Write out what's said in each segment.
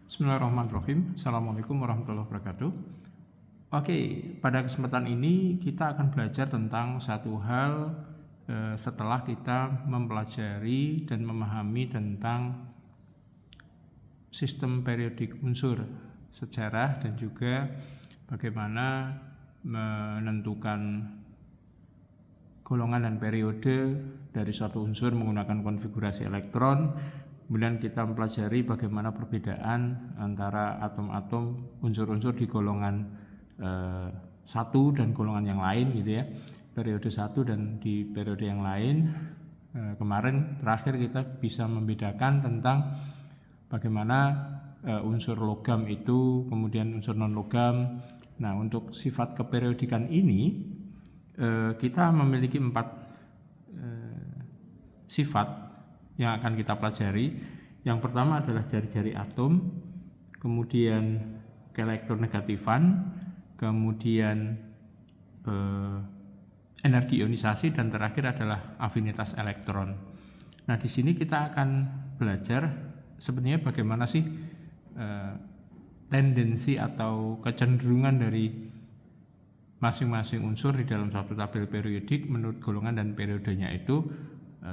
Bismillahirrahmanirrahim. Assalamualaikum warahmatullahi wabarakatuh. Oke, pada kesempatan ini kita akan belajar tentang satu hal setelah kita mempelajari dan memahami tentang sistem periodik unsur, sejarah, dan juga bagaimana menentukan golongan dan periode dari suatu unsur menggunakan konfigurasi elektron. Kemudian kita mempelajari bagaimana perbedaan antara atom-atom unsur-unsur di golongan satu dan golongan yang lain gitu ya, periode satu dan di periode yang lain. Kemarin terakhir kita bisa membedakan tentang bagaimana unsur logam itu, kemudian unsur non logam. Nah, untuk sifat keperiodikan ini kita memiliki 4 sifat yang akan kita pelajari. Yang pertama adalah jari-jari atom, kemudian keelektronegatifan, kemudian energi ionisasi, dan terakhir adalah afinitas elektron. Nah, di sini kita akan belajar sebenarnya bagaimana sih tendensi atau kecenderungan dari masing-masing unsur di dalam suatu tabel periodik menurut golongan dan periodenya itu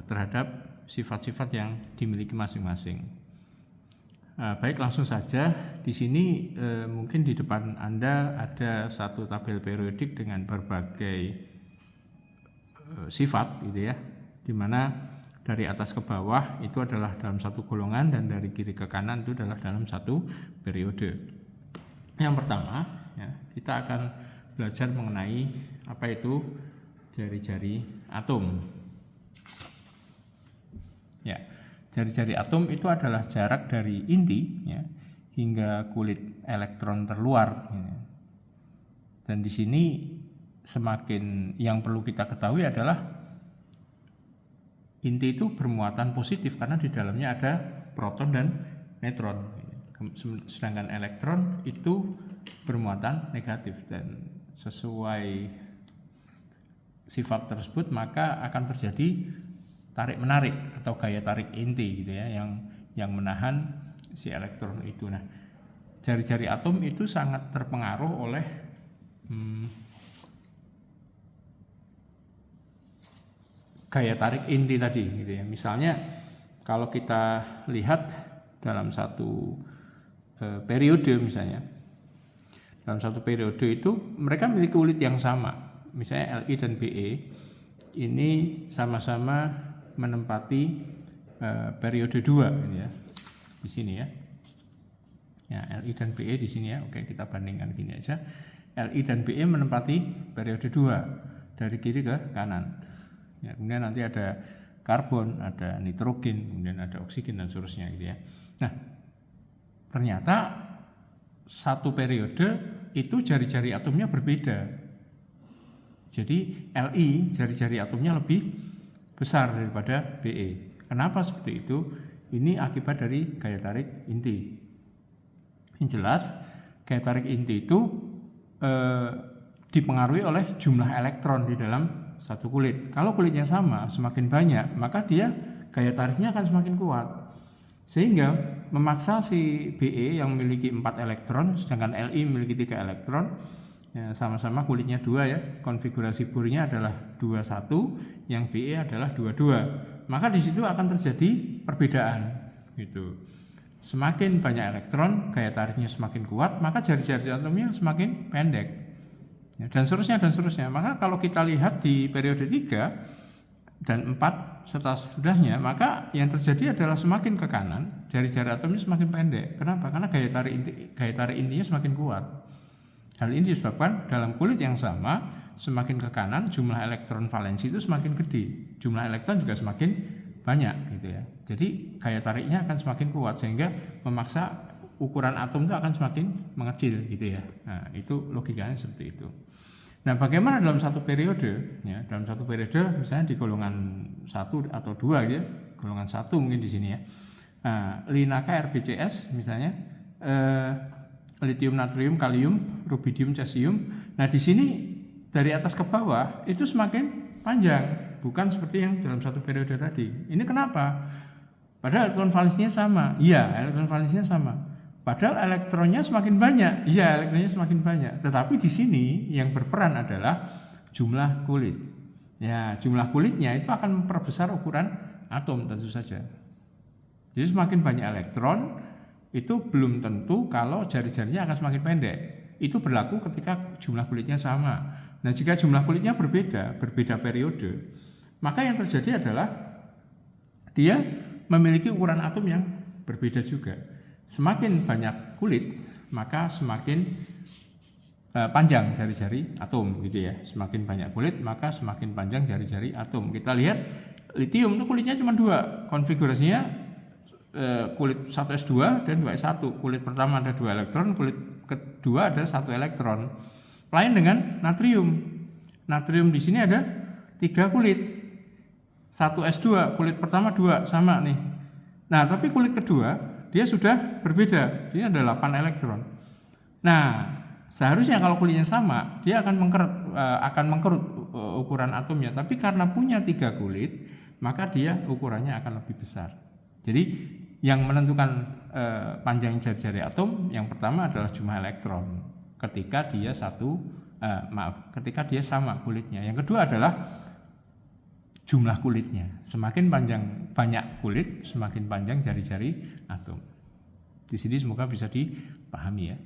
terhadap sifat-sifat yang dimiliki masing-masing. Baik, langsung saja. Di sini mungkin di depan Anda ada satu tabel periodik dengan berbagai sifat gitu ya, dimana dari atas ke bawah itu adalah dalam satu golongan dan dari kiri ke kanan itu adalah dalam satu periode. Yang pertama ya, kita akan belajar mengenai apa itu jari-jari atom. Ya, jari-jari atom itu adalah jarak dari inti ya, hingga kulit elektron terluar. Ya. Dan di sini semakin yang perlu kita ketahui adalah inti itu bermuatan positif karena di dalamnya ada proton dan neutron. Sedangkan elektron itu bermuatan negatif, dan sesuai sifat tersebut maka akan terjadi tarik menarik atau gaya tarik inti gitu ya, yang menahan si elektron itu. Nah, jari-jari atom itu sangat terpengaruh oleh gaya tarik inti tadi gitu ya. Misalnya kalau kita lihat dalam satu periode, misalnya dalam satu periode itu mereka memiliki kulit yang sama, misalnya Li dan Be ini sama-sama menempati periode 2 ini ya, di sini ya. Ya, Li dan Be di sini ya. Oke, kita bandingkan gini aja. Li dan Be menempati periode 2 dari kiri ke kanan. Ya, kemudian nanti ada karbon, ada nitrogen, kemudian ada oksigen dan seterusnya gitu ya. Nah, ternyata satu periode itu jari-jari atomnya berbeda. Jadi Li jari-jari atomnya lebih besar daripada Be. Kenapa seperti itu? Ini akibat dari gaya tarik inti. Yang jelas, gaya tarik inti itu dipengaruhi oleh jumlah elektron di dalam satu kulit. Kalau kulitnya sama, semakin banyak, maka dia gaya tariknya akan semakin kuat. Sehingga memaksa si Be yang memiliki 4 elektron, sedangkan Li memiliki 3 elektron, ya, sama-sama kulitnya 2 ya, konfigurasi bornya adalah 21, yang Be adalah 22. Maka di situ akan terjadi perbedaan gitu. Semakin banyak elektron, gaya tariknya semakin kuat, maka jari-jari atomnya semakin pendek. Ya, dan seterusnya. Maka kalau kita lihat di periode 3 dan 4 serta sudahnya, maka yang terjadi adalah semakin ke kanan, jari-jari atomnya semakin pendek. Kenapa? Karena gaya tarik intinya semakin kuat. Hal ini disebabkan dalam kulit yang sama, semakin ke kanan jumlah elektron valensi itu semakin gede, jumlah elektron juga semakin banyak gitu ya. Jadi gaya tariknya akan semakin kuat sehingga memaksa ukuran atom itu akan semakin mengecil gitu ya. Nah, itu logikanya seperti itu. Nah, bagaimana dalam satu periode ya, dalam satu periode misalnya di golongan 1 atau 2 gitu ya, golongan 1 mungkin di sini ya. Nah, Linaka RBCS misalnya lithium, natrium, kalium, rubidium, cesium. Nah, di sini dari atas ke bawah itu semakin panjang, bukan seperti yang dalam satu periode tadi. Ini kenapa? Padahal elektron valensinya sama. Iya, elektron valensinya sama. Padahal elektronnya semakin banyak. Iya, elektronnya semakin banyak. Tetapi di sini yang berperan adalah jumlah kulit. Ya, jumlah kulitnya itu akan memperbesar ukuran atom tentu saja. Jadi semakin banyak elektron itu belum tentu kalau jari-jarinya akan semakin pendek. Itu berlaku ketika jumlah kulitnya sama. Nah, jika jumlah kulitnya berbeda periode, maka yang terjadi adalah dia memiliki ukuran atom yang berbeda juga. Semakin banyak kulit, maka semakin panjang jari-jari atom gitu ya. Semakin banyak kulit, maka semakin panjang jari-jari atom. Kita lihat litium itu kulitnya cuma 2, konfigurasinya kulit 1s2 dan 2s1. Kulit pertama ada 2 elektron, kulit kedua ada 1 elektron. Lain dengan natrium. Natrium di sini ada 3 kulit. 1s2, kulit pertama 2, sama nih. Nah, tapi kulit kedua dia sudah berbeda, dia ada 8 elektron. Nah, seharusnya kalau kulitnya sama, dia akan mengkerut ukuran atomnya. Tapi karena punya 3 kulit, maka dia ukurannya akan lebih besar. Jadi yang menentukan panjang jari-jari atom yang pertama adalah jumlah elektron. Ketika dia sama kulitnya. Yang kedua adalah jumlah kulitnya. Semakin banyak kulit, semakin panjang jari-jari atom. Di sini semoga bisa dipahami ya.